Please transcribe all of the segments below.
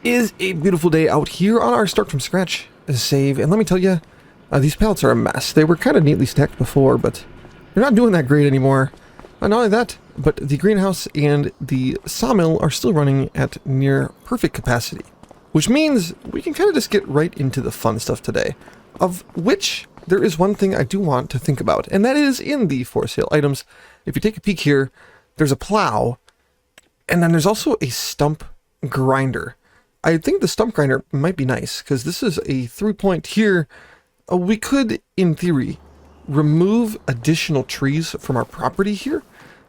is a beautiful day out here on our Start From Scratch save, and let me tell you, these pallets are a mess. They were kind of neatly stacked before, but they're not doing that great anymore. Not only that, but the greenhouse and the sawmill are still running at near perfect capacity, which means we can kind of just get right into the fun stuff today, of which there is one thing I do want to think about, and that is in the for sale items. If you take a peek here, there's a plow, and then there's also a stump grinder. I think the stump grinder might be nice, because this is a 3-point here. We could, in theory, remove additional trees from our property here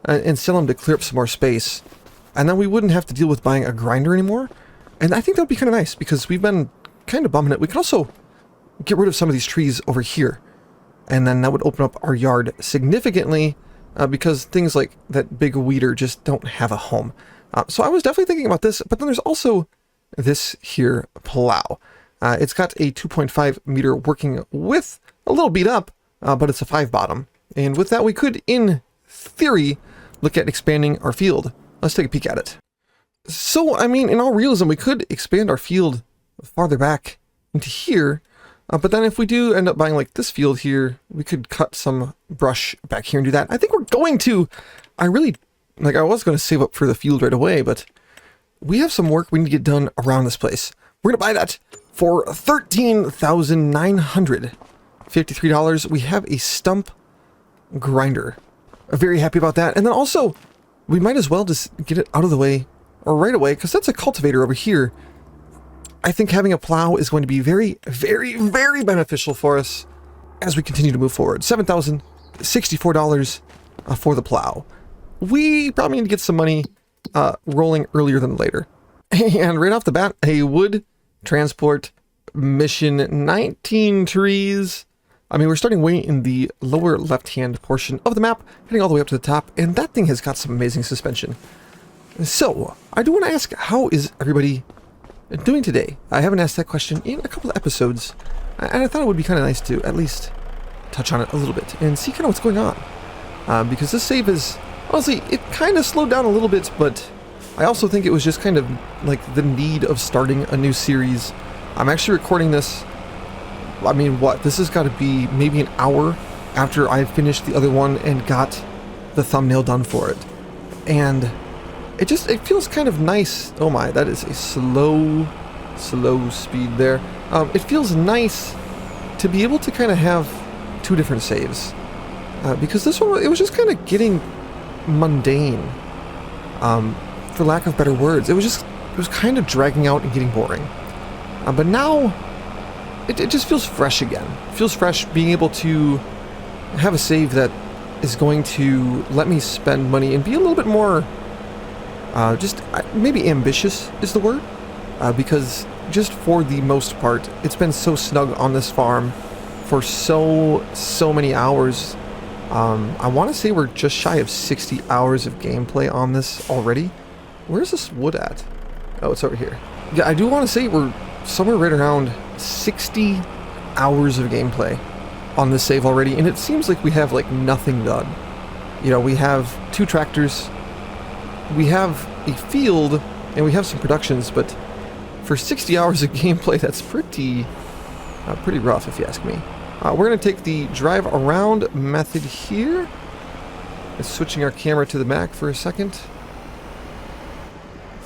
and sell them to clear up some more space. And then we wouldn't have to deal with buying a grinder anymore. And I think that would be kind of nice, because we've been kind of bumming it. We could also get rid of some of these trees over here. And then that would open up our yard significantly, because things like that big weeder just don't have a home. So I was definitely thinking about this, but then there's also this here plow. It's got a 2.5 meter working width, a little beat up, but it's a 5 bottom. And with that, we could, in theory, look at expanding our field. Let's take a peek at it. So, I mean, in all realism, we could expand our field farther back into here, but then if we do end up buying like this field here, we could cut some brush back here and do that. I think we're going to. I really, like, I was going to save up for the field right away, but we have some work we need to get done around this place. We're going to buy that for $13,953. We have a stump grinder. I'm very happy about that. And then also, we might as well just get it out of the way, or right away, because that's a cultivator over here. I think having a plow is going to be very, very, very beneficial for us as we continue to move forward. $7,064 for the plow. We probably need to get some money rolling earlier than later. And right off the bat, a wood transport mission, 19 trees. I mean, we're starting way in the lower left-hand portion of the map, heading all the way up to the top, and that thing has got some amazing suspension. So, I do want to ask, how is everybody doing today? I haven't asked that question in a couple of episodes, and I thought it would be kind of nice to at least touch on it a little bit and see kind of what's going on. Because this save is, honestly, it kind of slowed down a little bit, but I also think it was just kind of like the need of starting a new series. I'm actually recording this, I mean, what? This has got to be maybe an hour after I finished the other one and got the thumbnail done for it. And it feels kind of nice. Oh my, that is a slow speed there. It feels nice to be able to kind of have two different saves. Because this one, it was just kind of getting mundane. For lack of better words. It was kind of dragging out and getting boring. But now, it just feels fresh again. It feels fresh being able to have a save that is going to let me spend money and be a little bit more, maybe ambitious is the word. Because just for the most part, it's been so snug on this farm for so many hours. I want to say we're just shy of 60 hours of gameplay on this already. Where's this wood at? Oh, it's over here. Yeah, I do want to say we're somewhere right around 60 hours of gameplay on this save already, and it seems like we have like nothing done. You know, we have 2 tractors, we have a field, and we have some productions, but for 60 hours of gameplay, that's pretty rough if you ask me. We're going to take the drive around method here. Switching our camera to the Mac for a second.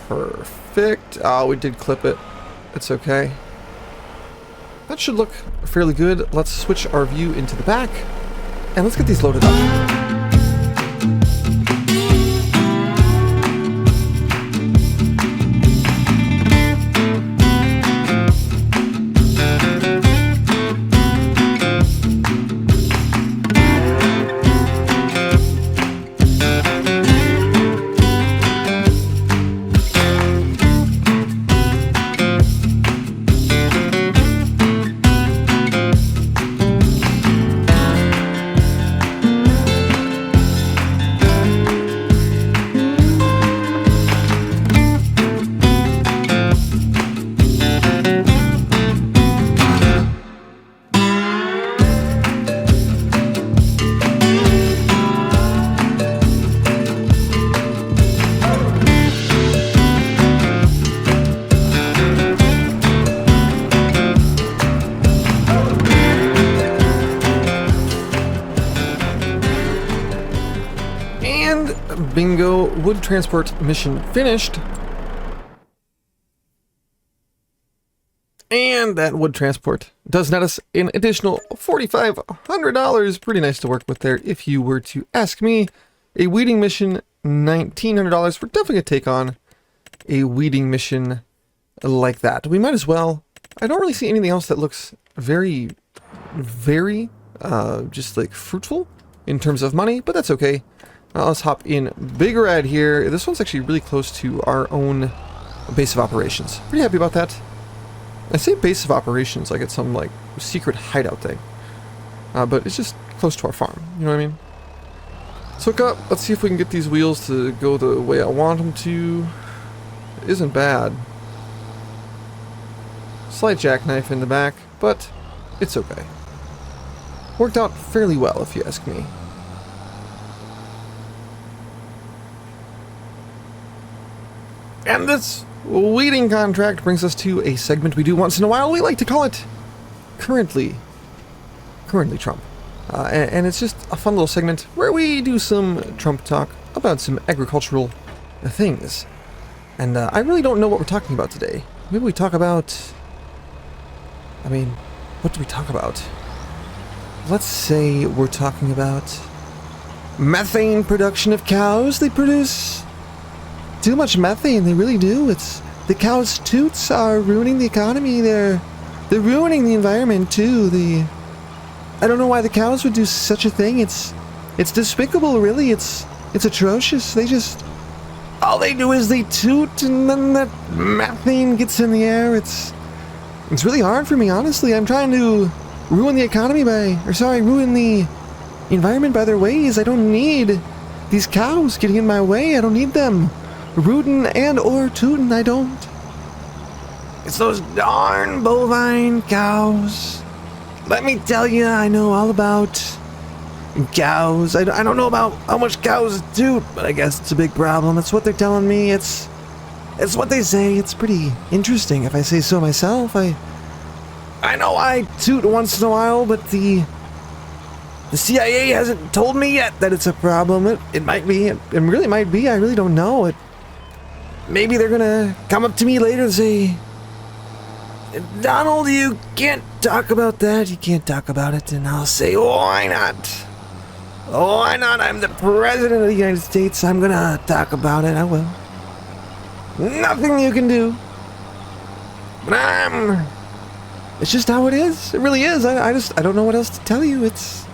Perfect. Oh, we did clip it. It's okay. That should look fairly good. Let's switch our view into the back, and let's get these loaded up. Bingo. Wood transport mission finished. And that wood transport does net us an additional $4,500. Pretty nice to work with there, if you were to ask me. A weeding mission, $1,900. We're definitely going to take on a weeding mission like that. We might as well. I don't really see anything else that looks very just like fruitful in terms of money, but that's okay. Let's hop in Big Red here. This one's actually really close to our own base of operations. Pretty happy about that. I say base of operations like it's some like secret hideout thing, but it's just close to our farm. You know what I mean? Let's hook up. Let's see if we can get these wheels to go the way I want them to. It isn't bad. Slight jackknife in the back, but it's okay. Worked out fairly well, if you ask me. And this weeding contract brings us to a segment we do once in a while. We like to call it Currently Trump. And it's just a fun little segment where we do some Trump talk about some agricultural things. And I really don't know what we're talking about today. Maybe we talk about... I mean, what do we talk about? Let's say we're talking about methane production of cows. They produce too much methane. They really do. It's the cows' toots are ruining the economy. They're ruining the environment too. I don't know why the cows would do such a thing. It's despicable, really. It's atrocious. All they do is they toot, and then that methane gets in the air. It's really hard for me, honestly. I'm trying to ruin the economy ruin the environment by their ways. I don't need these cows getting in my way. I don't need them rootin' and or tootin'. I don't. It's those darn bovine cows. Let me tell you, I know all about cows. I don't know about how much cows toot, but I guess it's a big problem. That's what they're telling me. It's what they say. It's pretty interesting, if I say so myself. I know I toot once in a while, but the CIA hasn't told me yet that it's a problem. It might be. It really might be. I really don't know. Maybe they're gonna come up to me later and say, Donald, you can't talk about that. You can't talk about it. And I'll say, why not? Why not? I'm the president of the United States. I'm gonna talk about it. I will. Nothing you can do. But it's just how it is. It really is. I don't know what else to tell you. It's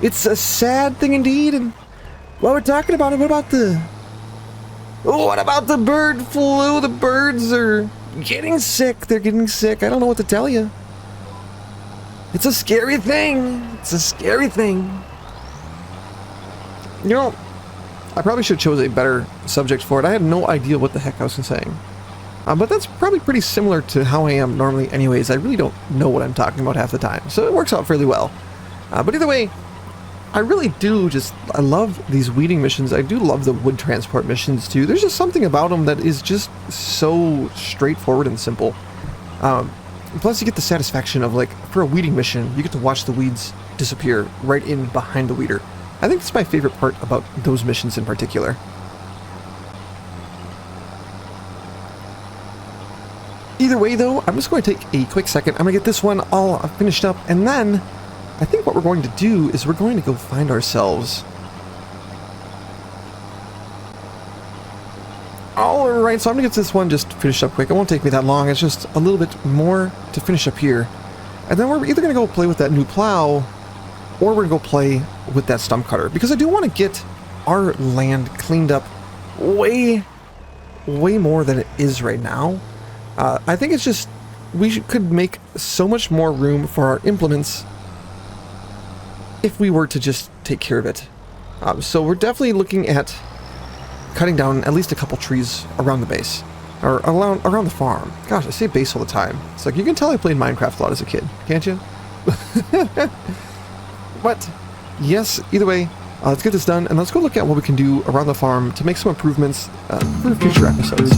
a sad thing indeed. And while we're talking about it, what about the bird flu? The birds are getting sick. They're getting sick. I don't know what to tell you. It's a scary thing. It's a scary thing. You know, I probably should have chose a better subject for it. I had no idea what the heck I was saying. But that's probably pretty similar to how I am normally anyways. I really don't know what I'm talking about half the time. So it works out fairly well. But either way, I really do I love these weeding missions. I do love the wood transport missions too. There's just something about them that is just so straightforward and simple. Plus you get the satisfaction of, like, for a weeding mission, you get to watch the weeds disappear right in behind the weeder. I think that's my favorite part about those missions in particular. Either way though, I'm just going to take a quick second. I'm going to get this one all finished up, and then I think what we're going to do is we're going to go find ourselves... Alright, so I'm going to get this one just finished up quick. It won't take me that long. It's just a little bit more to finish up here. And then we're either going to go play with that new plow, or we're going to go play with that stump cutter. Because I do want to get our land cleaned up way more than it is right now. I think it's just... we could make so much more room for our implements if we were to just take care of it. So we're definitely looking at cutting down at least a couple trees around the base. Or around the farm. Gosh, I say base all the time. It's like, you can tell I played Minecraft a lot as a kid, can't you? But, yes, either way, let's get this done, and let's go look at what we can do around the farm to make some improvements for future episodes.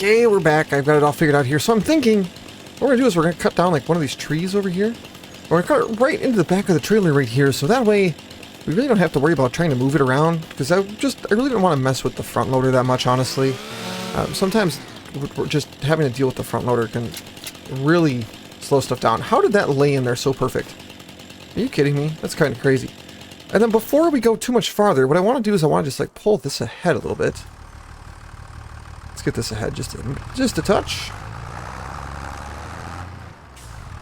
Okay, we're back. I've got it all figured out here. So I'm thinking, what we're going to do is we're going to cut down like one of these trees over here. We're going to cut it right into the back of the trailer right here. So that way, we really don't have to worry about trying to move it around. Because I really don't want to mess with the front loader that much, honestly. Sometimes just having to deal with the front loader can really slow stuff down. How did that lay in there so perfect? Are you kidding me? That's kind of crazy. And then before we go too much farther, what I want to do is I want to just like pull this ahead a little bit. Let's get this ahead just a touch.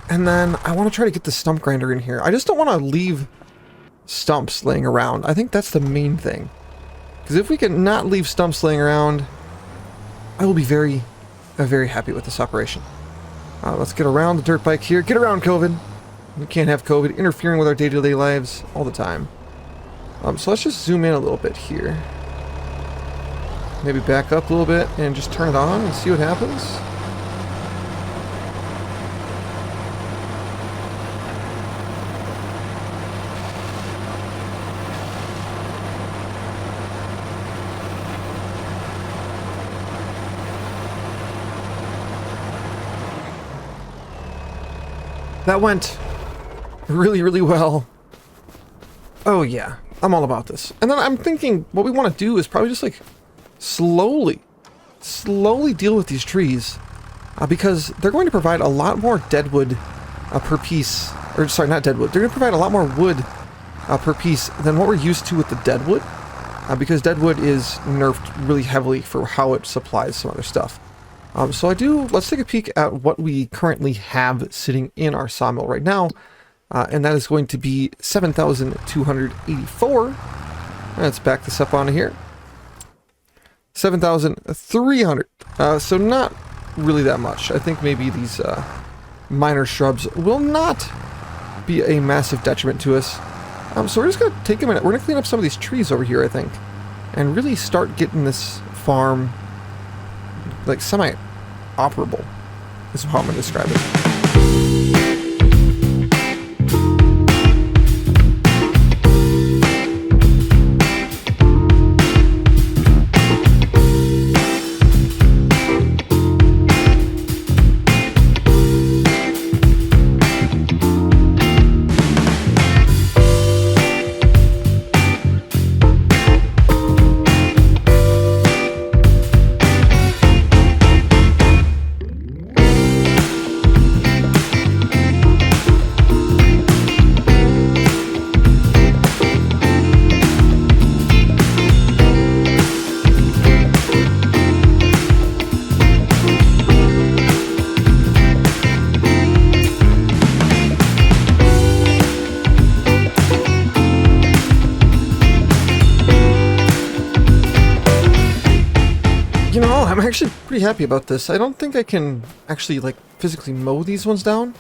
And then I want to try to get the stump grinder in here. I just don't want to leave stumps laying around. I think that's the main thing. Because if we can not leave stumps laying around, I will be very, very happy with this operation. Let's get around the dirt bike here. Get around, COVID. We can't have COVID interfering with our day-to-day lives all the time. So let's just zoom in a little bit here. Maybe back up a little bit and just turn it on and see what happens. That went really, really well. Oh yeah, I'm all about this. And then I'm thinking what we want to do is probably just like slowly deal with these trees because they're going to provide a lot more deadwood per piece. Or sorry, not deadwood. They're going to provide a lot more wood per piece than what we're used to with the deadwood because deadwood is nerfed really heavily for how it supplies some other stuff. So let's take a peek at what we currently have sitting in our sawmill right now. And that is going to be 7,284. Let's back this up onto here. 7,300. So not really that much. I think maybe these minor shrubs will not be a massive detriment to us. So we're just going to take a minute. We're going to clean up some of these trees over here, I think. And really start getting this farm like semi-operable is how I'm going to describe it. I'm actually pretty happy about this. I don't think I can actually like physically mow these ones down.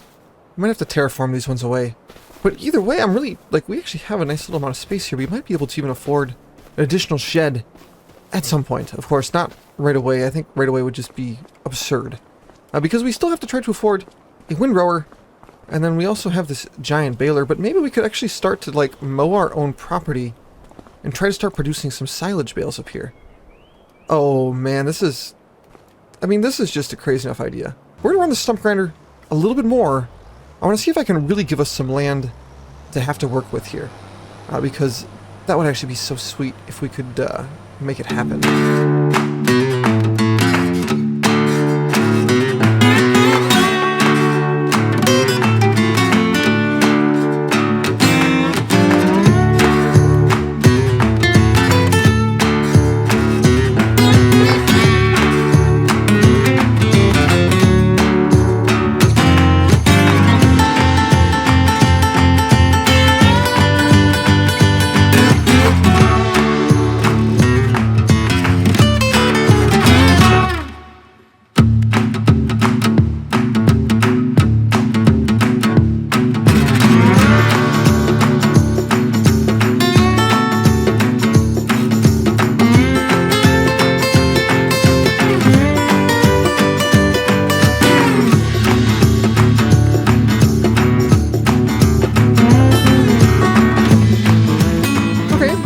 I might have to terraform these ones away. But either way, I'm really like we actually have a nice little amount of space here. We might be able to even afford an additional shed at some point. Of course, not right away. I think right away would just be absurd. Because we still have to try to afford a windrower. And then we also have this giant baler. But maybe we could actually start to like mow our own property and try to start producing some silage bales up here. Oh man, this is just a crazy enough idea. We're gonna run the stump grinder a little bit more. I want to see if I can really give us some land to have to work with here. Because that would actually be so sweet if we could make it happen.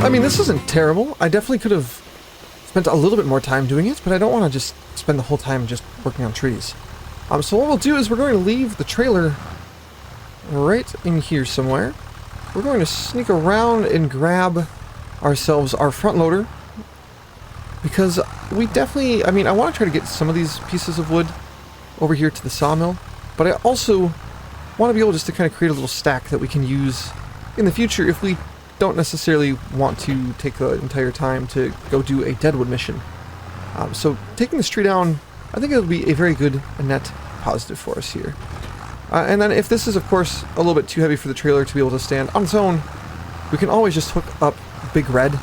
I mean, this isn't terrible. I definitely could have spent a little bit more time doing it, but I don't want to just spend the whole time just working on trees. So what we'll do is we're going to leave the trailer right in here somewhere. We're going to sneak around and grab ourselves our front loader, because we definitely, I mean, I want to try to get some of these pieces of wood over here to the sawmill, but I also want to be able just to kind of create a little stack that we can use in the future if we don't necessarily want to take the entire time to go do a deadwood mission. So taking this tree down, I think it'll be a very good net positive for us here. And then if this is, of course, a little bit too heavy for the trailer to be able to stand on its own, we can always just hook up Big Red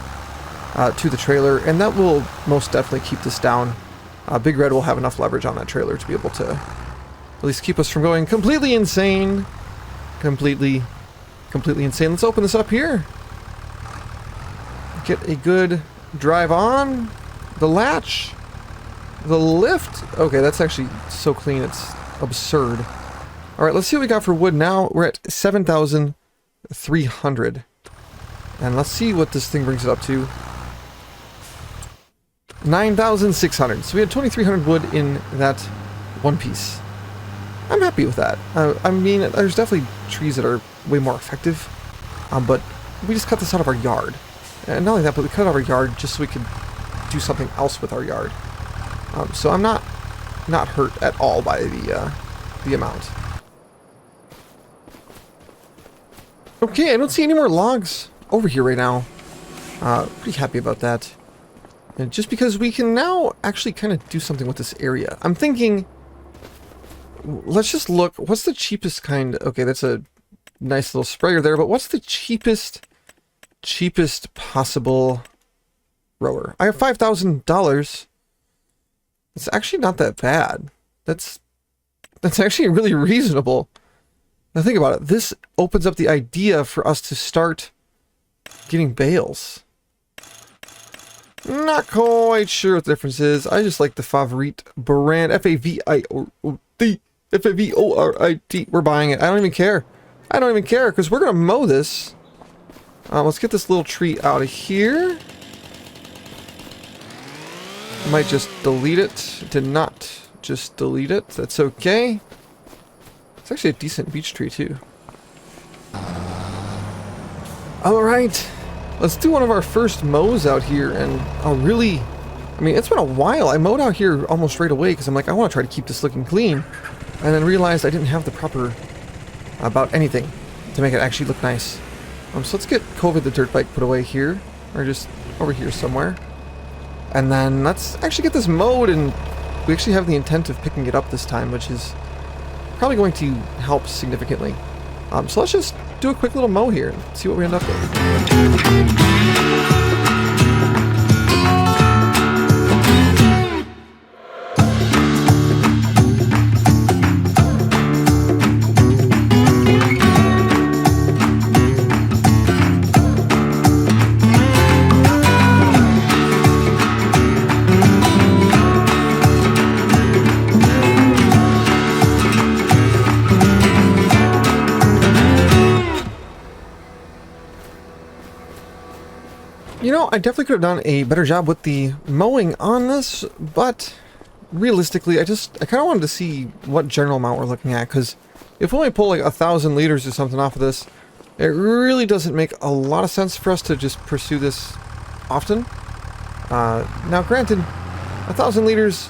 to the trailer, and that will most definitely keep this down. Big Red will have enough leverage on that trailer to be able to at least keep us from going completely insane. Completely insane. Let's open this up here. Get a good drive on. The latch. The lift. Okay, that's actually so clean, it's absurd. Alright, let's see what we got for wood now. We're at 7,300. And let's see what this thing brings it up to. 9,600. So we had 2,300 wood in that one piece. I'm happy with that. I mean, there's definitely trees that are way more effective. But we just cut this out of our yard. And not only that, but we cut out of our yard just so we could do something else with our yard. So I'm not hurt at all by the amount. Okay, I don't see any more logs over here right now. Pretty happy about that. And just because we can now actually kind of do something with this area. I'm thinking, let's just look, what's the cheapest kind? Okay, that's a nice little sprayer there, but what's the cheapest possible rower? I have $5,000. It's actually not that bad. That's actually really reasonable. Now think about it. This opens up the idea for us to start getting bales. Not quite sure what the difference is. I just like the Favorite brand. Favorite. Favorite. We're buying it. I don't even care. I don't even care, because we're going to mow this. Let's get this little tree out of here. Might just delete it. Did not just delete it. That's okay. It's actually a decent beech tree, too. Alright. Let's do one of our first mows out here, and I mean, it's been a while. I mowed out here almost right away because I'm like, I want to try to keep this looking clean, and then realized I didn't have the proper about anything to make it actually look nice. So let's get COVID the dirt bike put away here, or just over here somewhere, and then let's actually get this mowed, and we actually have the intent of picking it up this time, which is probably going to help significantly. So let's just do a quick little mow here and see what we end up with. You know, I definitely could have done a better job with the mowing on this, but realistically, I kind of wanted to see what general amount we're looking at, because if we only pull like 1,000 liters or something off of this, it really doesn't make a lot of sense for us to just pursue this often. Now, granted, 1,000 liters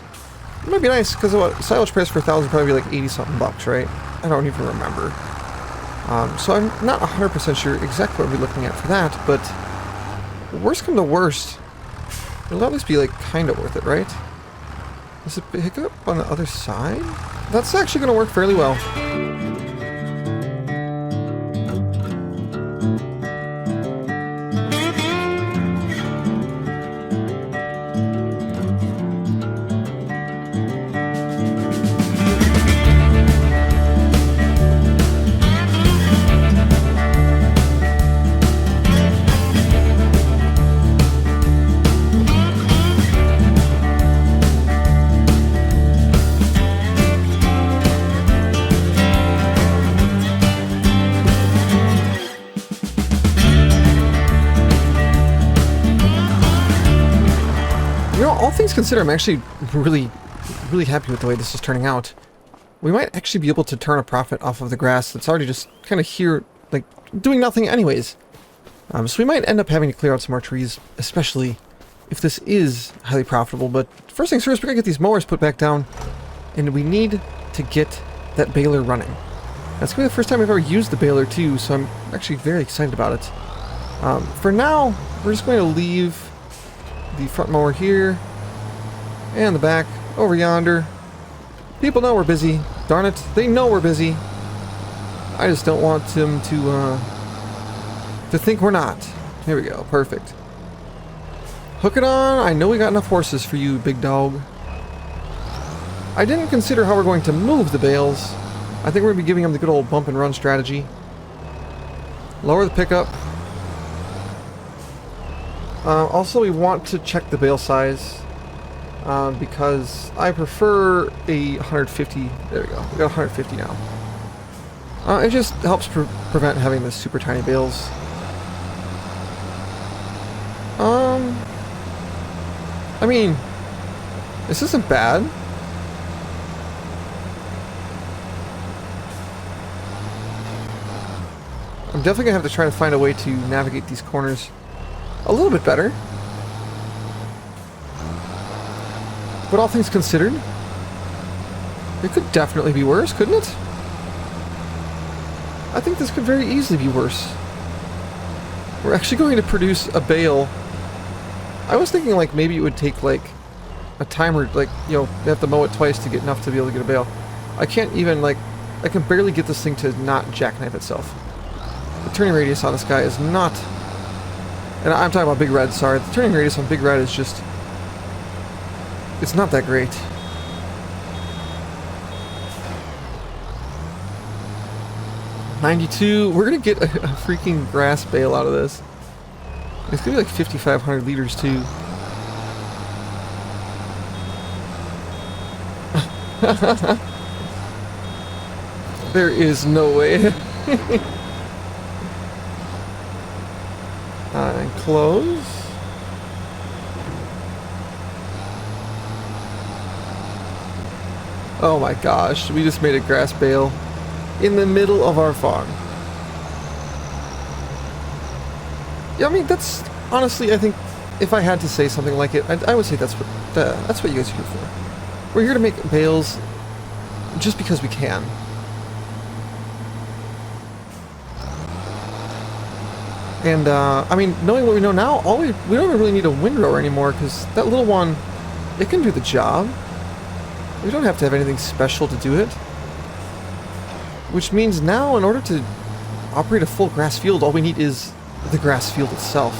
might be nice, because what silage price for 1,000 probably be like 80-something bucks, right? I don't even remember. So I'm not 100% sure exactly what we're looking at for that, but worst come to worst, it'll at least be like kind of worth it, right? Does it pick up on the other side? That's actually going to work fairly well. things considered, I'm actually really happy with the way this is turning out. We might actually be able to turn a profit off of the grass that's already just kind of here, like, doing nothing anyways. So we might end up having to clear out some more trees, especially if this is highly profitable. But first things first, we're going to get these mowers put back down, and we need to get that baler running. That's going to be the first time I've ever used the baler too, so I'm actually very excited about it. For now, we're just going to leave the front mower here, and the back over yonder. People know we're busy. Darn it, they know we're busy. I just don't want them to think we're not. Here we go, perfect. Hook it on. I know we got enough horses for you, big dog. I didn't consider how we're going to move the bales. I think we're going to be giving them the good old bump and run strategy. Lower the pickup. Also, we want to check the bale size. Because I prefer a 150. There we go. We got 150 now. It just helps prevent having the super tiny bales. I mean, this isn't bad. I'm definitely gonna have to try to find a way to navigate these corners a little bit better. But all things considered, it could definitely be worse, couldn't it? I think this could very easily be worse. We're actually going to produce a bale. I was thinking like maybe it would take like a timer, like, you know, you have to mow it twice to get enough to be able to get a bale. I can't even, like, I can barely get this thing to not jackknife itself. The turning radius on this guy is not, and I'm talking about Big Red, sorry. The turning radius on Big Red is just, it's not that great. $92. We're gonna get a freaking grass bale out of this. It's gonna be like 5,500 liters too. There is no way. And close. Oh my gosh, we just made a grass bale in the middle of our farm. Yeah, I mean, that's honestly, I think, if I had to say something like it, I would say that's what you guys are here for. We're here to make bales just because we can. And I mean, knowing what we know now, we don't even really need a windrower anymore, because that little one, it can do the job. We don't have to have anything special to do it. Which means now, in order to operate a full grass field, all we need is the grass field itself.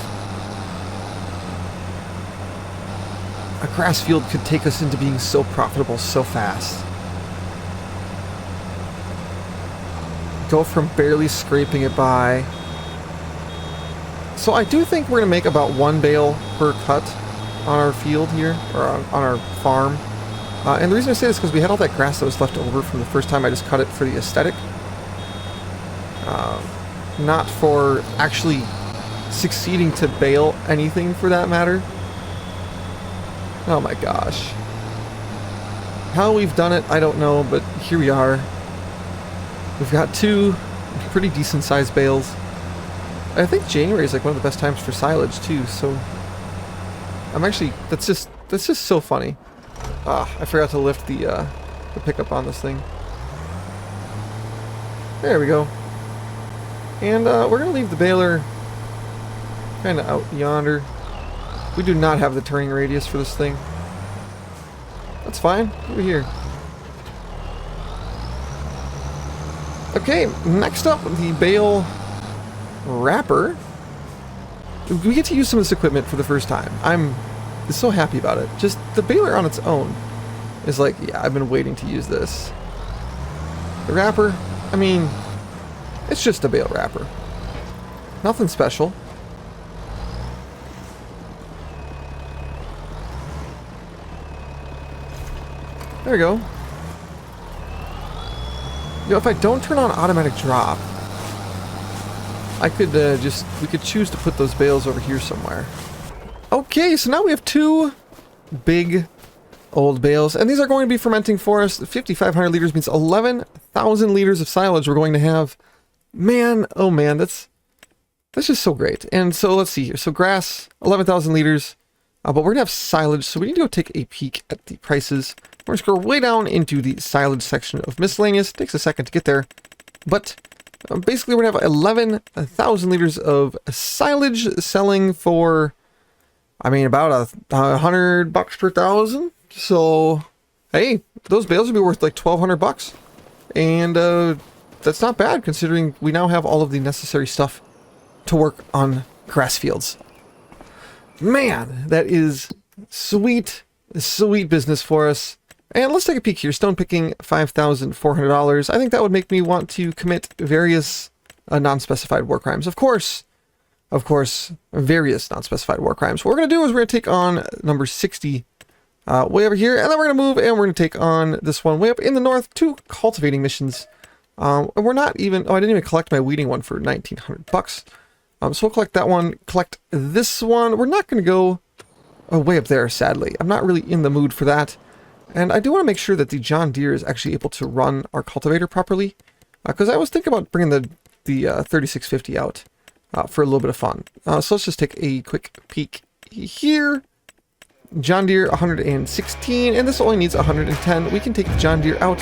A grass field could take us into being so profitable so fast. Go from barely scraping it by. So I do think we're going to make about one bale per cut on our field here, or on our farm. And the reason I say this is because we had all that grass that was left over from the first time I just cut it for the aesthetic. Not for actually succeeding to bale anything for that matter. Oh my gosh. How we've done it, I don't know, but here we are. We've got two pretty decent sized bales. I think January is like one of the best times for silage too, so I'm actually, that's just so funny. I forgot to lift the pickup on this thing. There we go. And we're gonna leave the baler kind of out yonder. We do not have the turning radius for this thing. That's fine. Over here. Okay, next up, the bale wrapper. We get to use some of this equipment for the first time. I'm so happy about it. Just the baler on its own is like, yeah, I've been waiting to use this. The wrapper, I mean, it's just a bale wrapper. Nothing special. There we go. You know, if I don't turn on automatic drop, I could we could choose to put those bales over here somewhere. Okay, so now we have two big old bales. And these are going to be fermenting for us. 5,500 liters means 11,000 liters of silage we're going to have. Man, oh man, that's just so great. And so let's see here. So grass, 11,000 liters. But we're going to have silage, so we need to go take a peek at the prices. We're going to scroll way down into the silage section of miscellaneous. It takes a second to get there. But basically, we're going to have 11,000 liters of silage selling for, I mean, about $100 per thousand. So, hey, those bales would be worth like $1,200. And that's not bad, considering we now have all of the necessary stuff to work on grass fields. Man, that is sweet business for us. And let's take a peek here. Stone picking, $5,400. I think that would make me want to commit various non-specified war crimes. Of course, various non-specified war crimes. What we're going to do is we're going to take on number 60 way over here. And then we're going to move and we're going to take on this one way up in the north. 2 cultivating missions. And we're not even... Oh, I didn't even collect my weeding one for $1,900. So we'll collect that one, collect this one. We're not going to go way up there, sadly. I'm not really in the mood for that. And I do want to make sure that the John Deere is actually able to run our cultivator properly. Because I was thinking about bringing the 3650 out for a little bit of fun. So let's just take a quick peek here. John Deere 116, and this only needs 110. We can take the John Deere out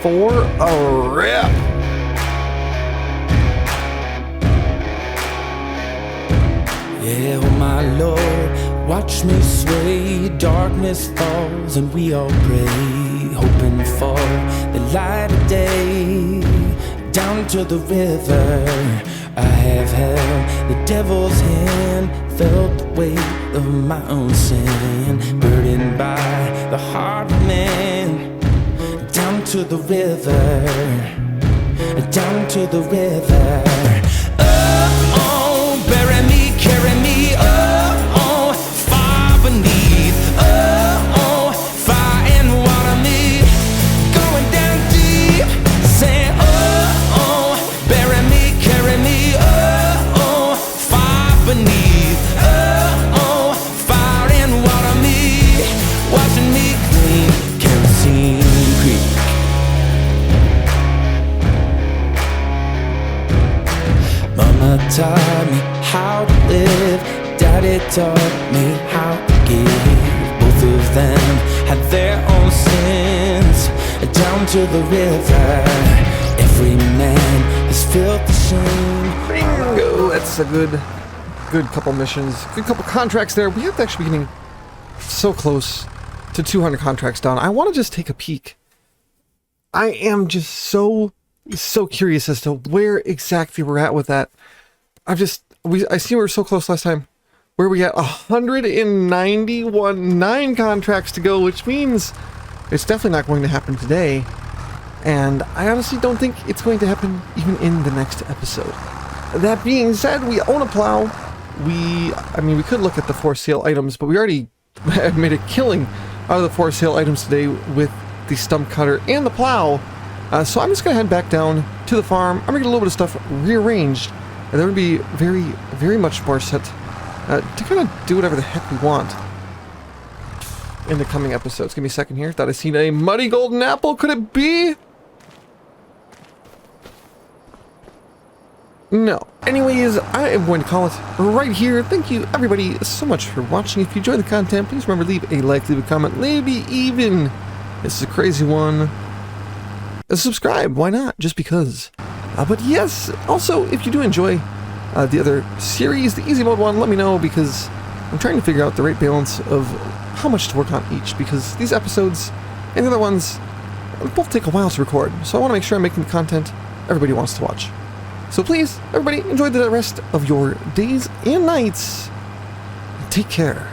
for a rip. Yeah, oh my Lord, watch me sway. Darkness falls and we all pray, hoping for the light of day. Down to the river I have held the devil's hand, felt the weight of my own sin, burdened by the heart of man. Down to the river, down to the river. Oh, bury me, carry me, oh, far beneath, oh, fire and water me, going down deep, say, oh, bury me, carry me, oh, far beneath, oh, fire and water me, washing me clean, kerosene creek. Mama taught me how to live, Daddy taught me how to give. Both of them had their own sins. Down to the river, every man has felt the shame. Bingo! That's a good couple missions, good couple contracts there. We have to actually be getting so close to 200 contracts done. I want to just take a peek. I am just so curious as to where exactly we're at with that. I see we were so close last time. Where we got 191 contracts to go, which means it's definitely not going to happen today. And I honestly don't think it's going to happen even in the next episode. That being said, we own a plow. I mean, we could look at the for sale items, but we already made a killing out of the for sale items today with the stump cutter and the plow. So I'm just going to head back down to the farm. I'm going to get a little bit of stuff rearranged. And there would be very, very much more set to kind of do whatever the heck we want in the coming episodes. Give me a second here. Thought I seen a muddy golden apple. Could it be? No. Anyways, I am going to call it right here. Thank you, everybody, so much for watching. If you enjoyed the content, please remember, leave a like, leave a comment, maybe even, this is a crazy one, subscribe. Why not? Just because. But yes, also, if you do enjoy the other series, the easy mode one, let me know, because I'm trying to figure out the right balance of how much to work on each, because these episodes and the other ones both take a while to record, so I want to make sure I'm making the content everybody wants to watch. So please, everybody, enjoy the rest of your days and nights. Take care.